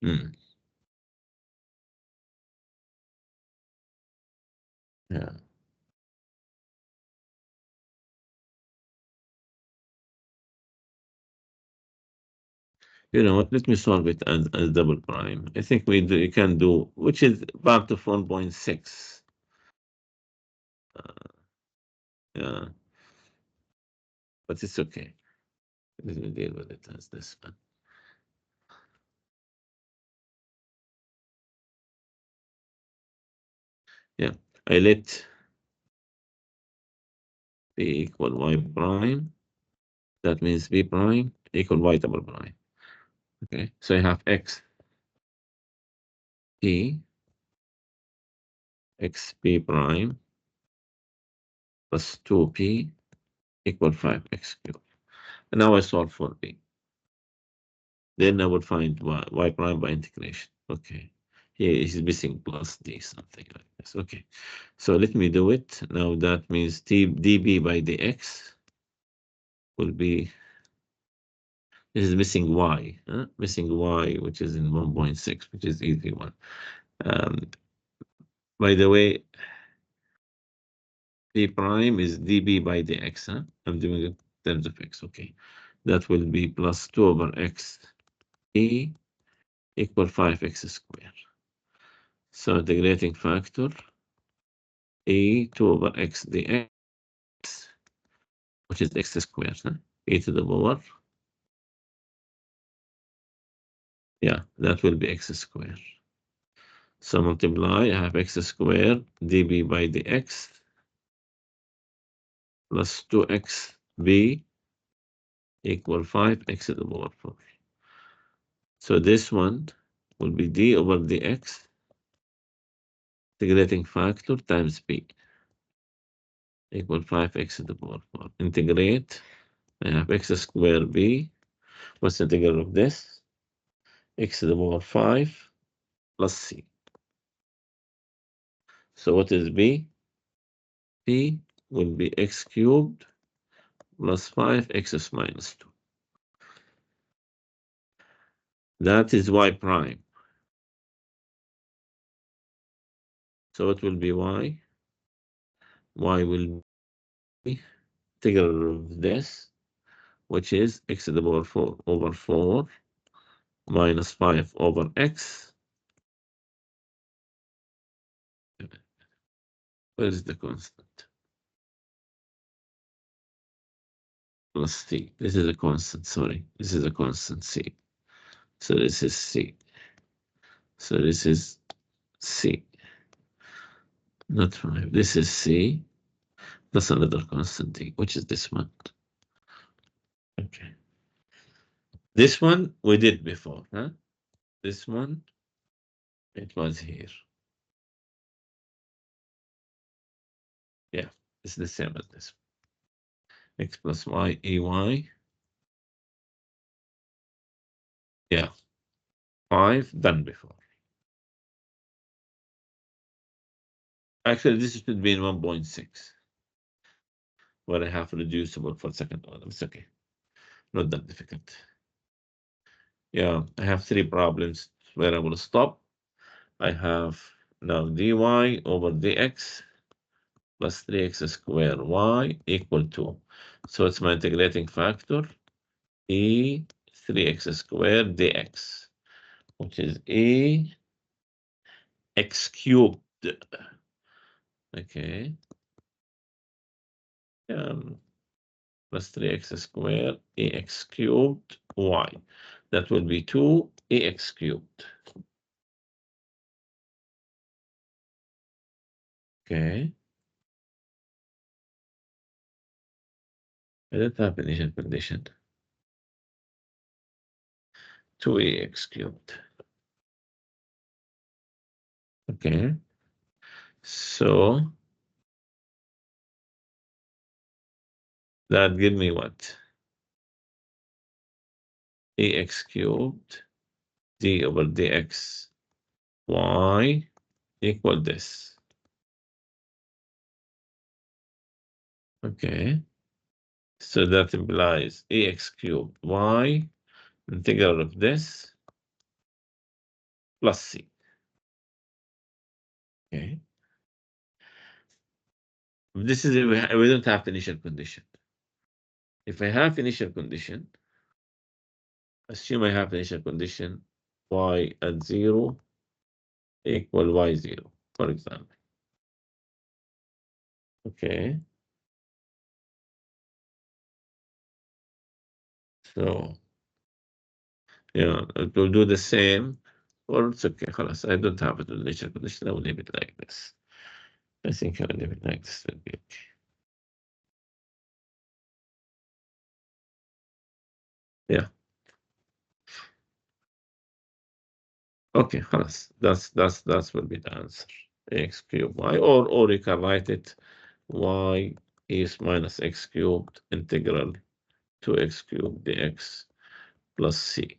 yeah. You know what? Let me solve it as double prime. I think you can do, which is part of 1.6. Yeah, but it's okay. Let me deal with it as this one. Yeah, I let b equal y prime. That means b prime equal y double prime. Okay, so I have x p xp prime plus 2p equal 5x cubed. And now I solve for b. Then I would find y prime by integration. Okay. Here is missing plus d, something like this. Okay. So let me do it. Now that means db by dx will be, this is missing y, missing y, which is in 1.6, which is easy one. By the way, p prime is db by dx. I'm doing it in terms of x. Okay. That will be plus 2 over x e equal 5x squared. So integrating factor e 2 over x dx, which is x squared, e to the power. Yeah, that will be x squared. So multiply, I have x squared db by dx plus 2xb equal 5x to the power 4. So this one will be d over dx, integrating factor times b equal 5x to the power 4. Integrate, I have x squared b. What's the integral of this? X to the power 5 plus c. So what is b? b will be x cubed plus 5x minus 2. That is y prime. So what will be y? Y will be integral of this, which is x to the power 4 over 4 minus 5 over x. Where is the constant? Plus c. This is a constant, sorry. This is a constant c. So this is c. So this is c. Not 5. This is c. That's another constant d, which is this one. Okay. This one we did before, huh? This one, it was here. Yeah, it's the same as this. X plus y, ay. Yeah, 5 done before. Actually, this should be in 1.6, where I have reducible for second order. It's okay, not that difficult. Yeah, I have 3 problems where I will stop. I have now dy over dx plus 3x squared y equal to. So it's my integrating factor, e 3x squared dx which is ax cubed. Okay. Plus 3x squared ax cubed y. That will be 2ax cubed. Okay. I don't have initial condition. 2ax cubed. Okay. So that give me what? Ax cubed d over dx y equal this. Okay. So that implies ax cubed y integral of this plus c. Okay. This is if we don't have initial condition. If I have initial condition, assume I have initial condition y at 0 equal y0, for example. Okay. So, yeah, it will do the same, or it's okay. خلاص, I don't have it with initial condition. I will leave it like this. I think I'll leave it like this. Will be okay. Yeah. Okay, خلاص. That's will be the answer. X cubed y, or you can write it y is minus x cubed integral 2x cubed dx plus c.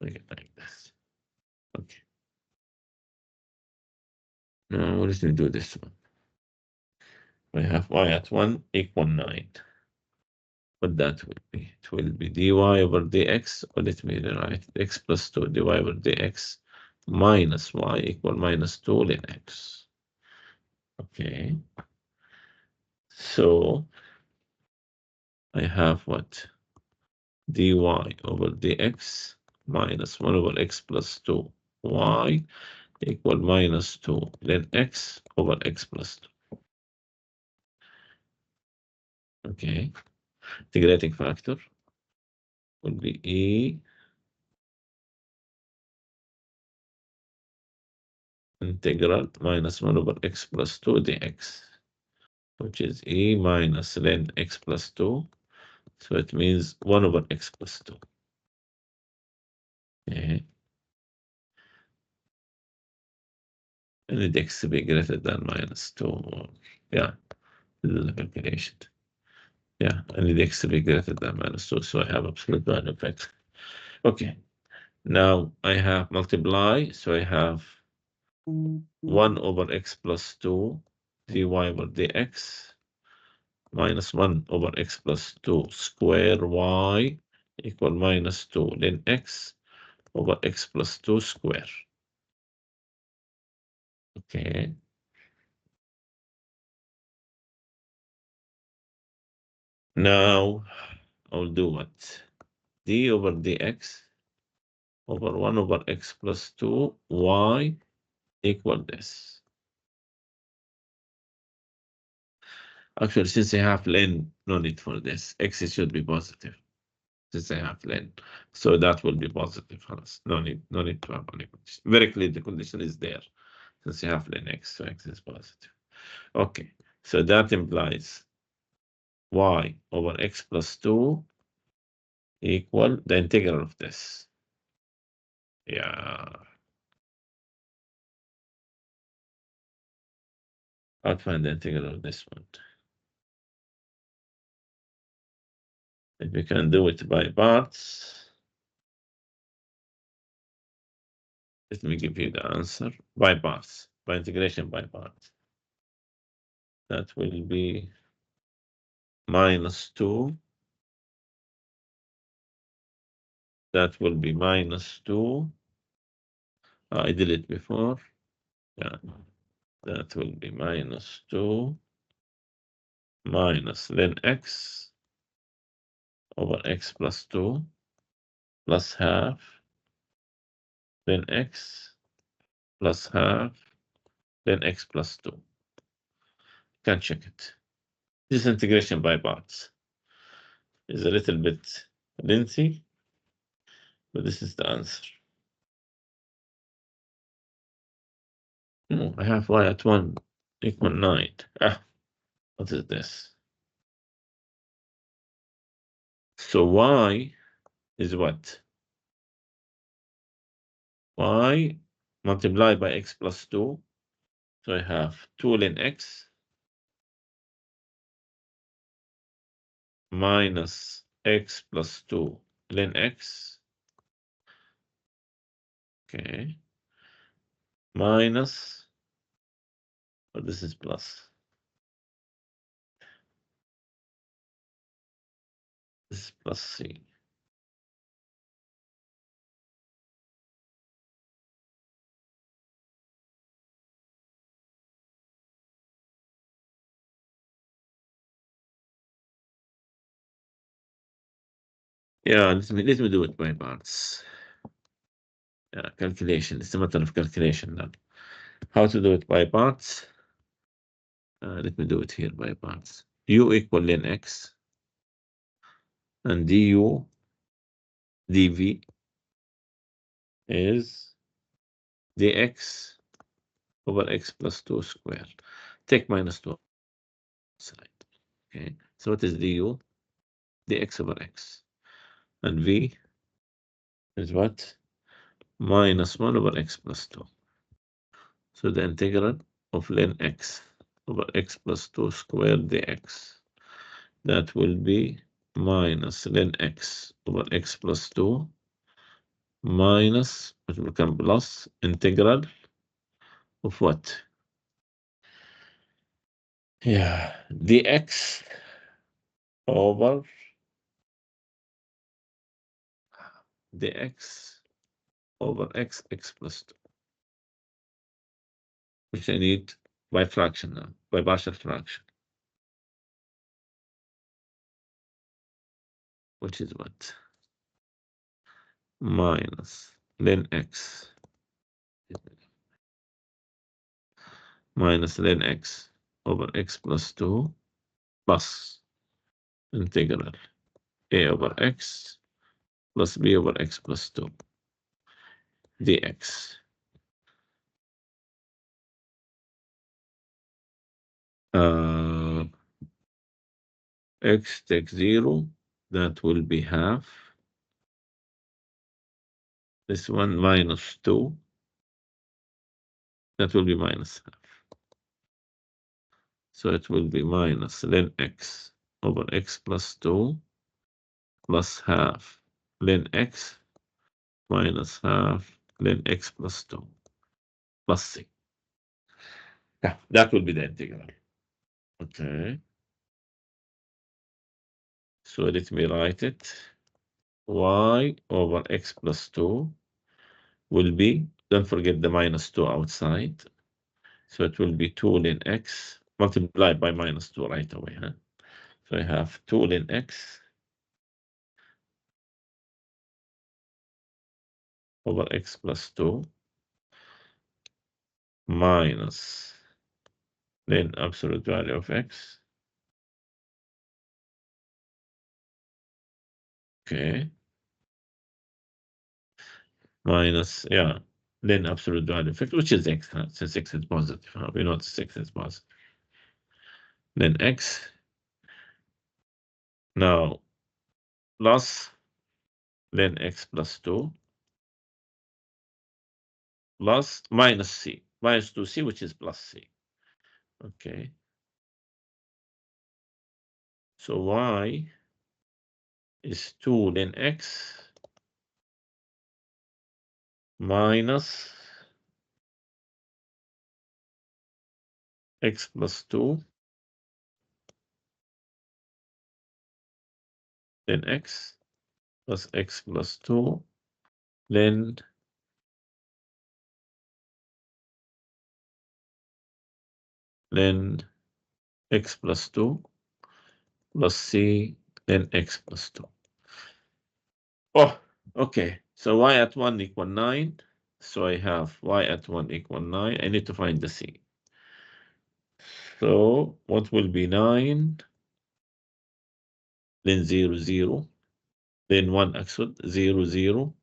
Okay, like this. Okay. Now let me do this one. I have y at 1 equal 9. What that will be? It will be dy over dx, or let me write x plus 2 dy over dx minus y equal minus 2 ln x. Okay. So I have what? Dy over dx minus 1 over x plus 2 y equal minus 2 ln x over x plus 2. Okay. Integrating factor will be e integral minus 1 over x plus 2 dx, which is e minus ln x plus 2. So it means 1 over x plus 2. Okay. And the x to be greater than minus 2. Yeah, this is the calculation. Yeah, I need x to be greater than minus 2, so I have absolute value of x. Okay, now I have multiply, so I have 1 over x plus 2 dy over dx minus 1 over x plus 2 square y equal minus 2 ln x over x plus 2 square. Okay. Now I'll do what? D over dx over 1 over x plus 2 y equal this. Actually, since I have ln, no need for this. X should be positive since I have ln. So that will be positive. No need to have any condition. Very clear, the condition is there. Since you have ln x, so x is positive. Okay, so that implies y over x plus 2 equal the integral of this. Yeah. I'll find the integral of this one. If we can do it by parts, let me give you the answer. By parts, by integration by parts. That will be minus 2. That will be minus 2. I did it before. Yeah. That will be minus 2 minus ln x over x plus 2 plus half ln x plus half ln x plus 2. Can check it. This integration by parts is a little bit lengthy, but this is the answer. No, I have y at 1 equal 9. What is this? So y is what? Y multiplied by x plus 2. So I have 2 ln x minus x plus 2 ln x. Okay. Minus, but this is plus. This is plus c. Yeah, let me do it by parts. Yeah, calculation. It's a matter of calculation now. How to do it by parts? Let me do it here by parts. U equal ln x and du dv is dx over x plus 2 squared. Take minus 2 side. Okay, so what is du? Dx over x. And v is what? Minus 1 over x plus 2. So the integral of ln x over x plus 2 squared dx, that will be minus ln x over x plus 2 minus, it will become plus integral of what? Yeah, dx over dx over x plus 2, which I need by fraction now, by partial fraction, which is what? Minus ln x minus ln x over x plus 2 plus integral a over x plus b over x plus 2 dx. X takes 0, that will be half. This one minus 2, that will be minus half. So it will be minus ln x over x plus 2 plus half ln x minus half ln x plus 2 plus c. Yeah, that will be the integral. Okay. So let me write it. Y over x plus 2 will be, don't forget the minus 2 outside. So it will be 2 ln x multiplied by minus 2 right away. Huh? So I have 2 ln x over x plus 2 minus ln absolute value of x. Okay. Minus, yeah, ln absolute value of x, which is x, huh? Since x is positive. Huh? We know it's x is positive. Then x. Now, plus ln x plus 2 plus minus c, minus 2c, which is plus c. Okay. So y is 2 ln x minus x plus 2 ln x plus x plus 2 ln x plus 2 plus c ln x plus 2. Oh, okay. So y at 1 equal 9. So I have y at 1 equal 9. I need to find the c. So what will be 9? Then 0, 0. Then 1 أقصد 0, 0.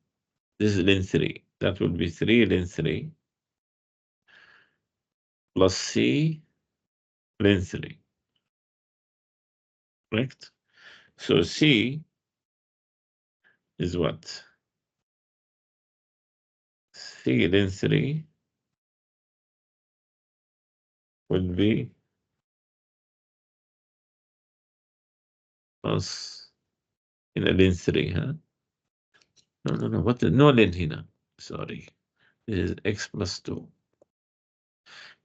This is then 3. That will be 3, then 3. Plus c, then 3. Correct? So c is what? C then 3 would be plus then 3, huh? No. What? No then here. Sorry. This is x plus 2.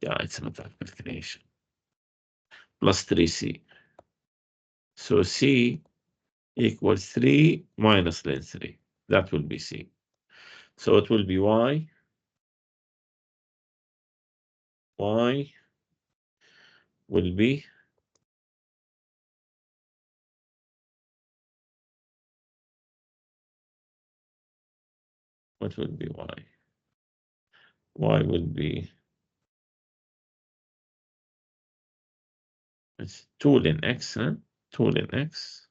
Yeah, it's not that calculation. Plus 3c. So c equals 3 minus then 3. That will be c. So it will be y. Y will be what will be y? Y will be it's 2 then x, huh? 2 then x.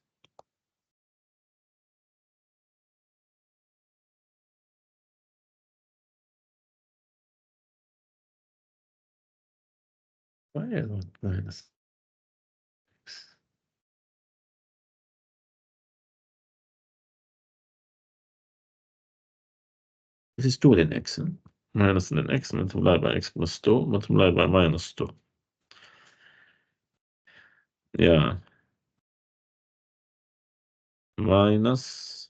Why I want minus x? This is 2 then x, huh? Minus then x multiplied by x plus 2 multiplied by minus 2. Yeah. Minus.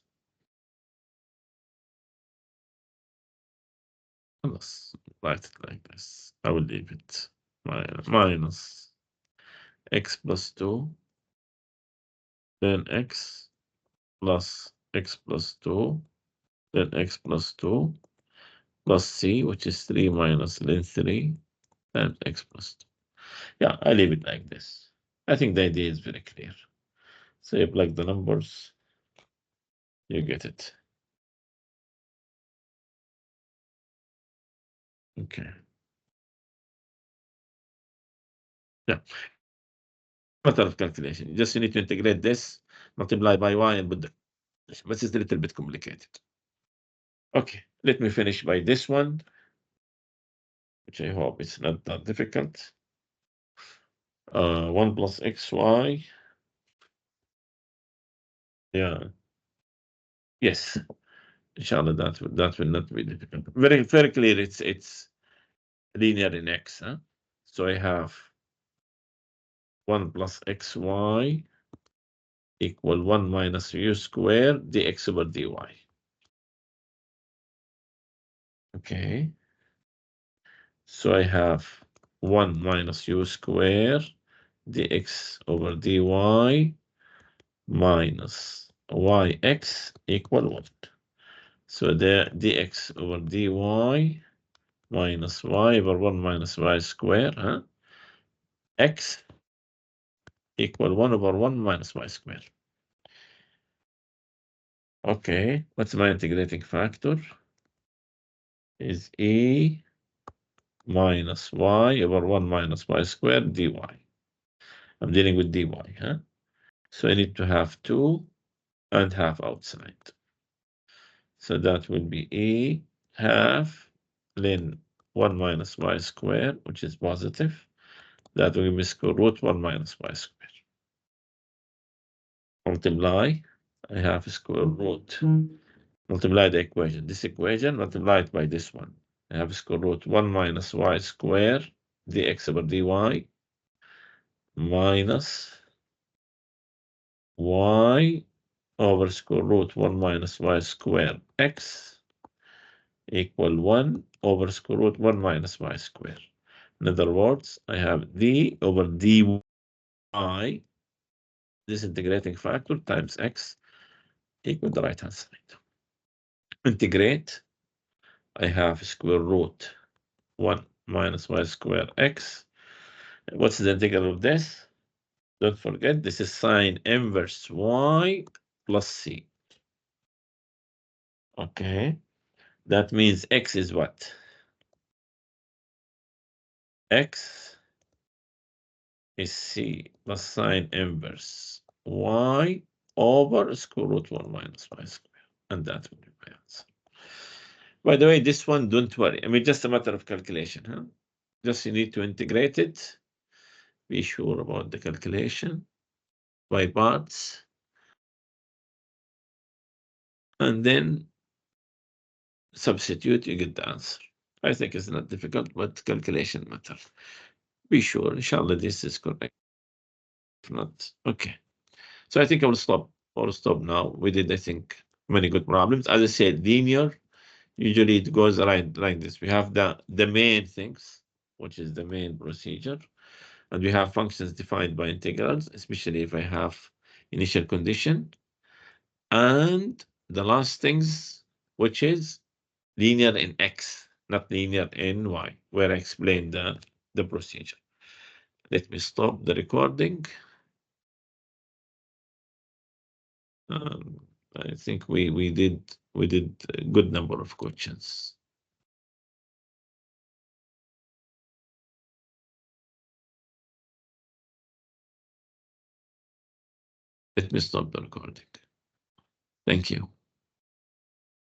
Let's write it like this. I will leave it. Minus x plus 2, then x plus x plus 2, then x plus 2, plus c, which is 3 minus then 3, and x plus 2. Yeah, I leave it like this. I think the idea is very clear. So you plug the numbers, you get it. Okay. Yeah. Matter of calculation. Just you need to integrate this, multiply by y, and put the. But it's a little bit complicated. Okay, let me finish by this one, which I hope it's not that difficult. 1 plus xy. Yeah. Yes. Inshallah, that will not be difficult. Very, very clear. It's linear in x. Huh? So I have 1 plus xy equal 1 minus u squared dx over dy. Okay. So I have 1 minus u squared dx over dy minus yx equal 1. So the dx over dy minus y over 1 minus y squared, huh? X equal 1 over 1 minus y squared. Okay, what's my integrating factor? Is e minus y over 1 minus y squared dy. I'm dealing with dy, huh? So I need to have 2 and half outside. So that will be e half ln 1 minus y squared, which is positive. That will give me square root 1 minus y squared. Multiply, I have square root. Multiply the equation. This equation, multiply it by this one. I have square root 1 minus y squared dx over dy minus y over square root 1 minus y squared x equal 1 over square root 1 minus y squared. In other words, I have d over dy, this integrating factor times x equal the right hand side. Integrate, I have square root 1 minus y squared x. What's the integral of this? Don't forget, this is sine inverse y plus c. Okay. That means x is what? X is c plus sine inverse y over square root 1 minus y squared. And that will be my answer. By the way, this one, don't worry. I mean, just a matter of calculation. Huh? Just you need to integrate it. Be sure about the calculation by parts. And then substitute, you get the answer. I think it's not difficult, but calculation matter. Be sure, inshallah, this is correct. If not, okay. So I think I will stop. Or stop now. We did, I think, many good problems. As I said, linear, usually it goes like this. We have the main things, which is the main procedure. And we have functions defined by integrals, especially if I have initial condition. And the last things, which is linear in X, not linear in Y, where I explained the procedure. Let me stop the recording. I think we did a good number of questions. Let me stop the recording. Thank you.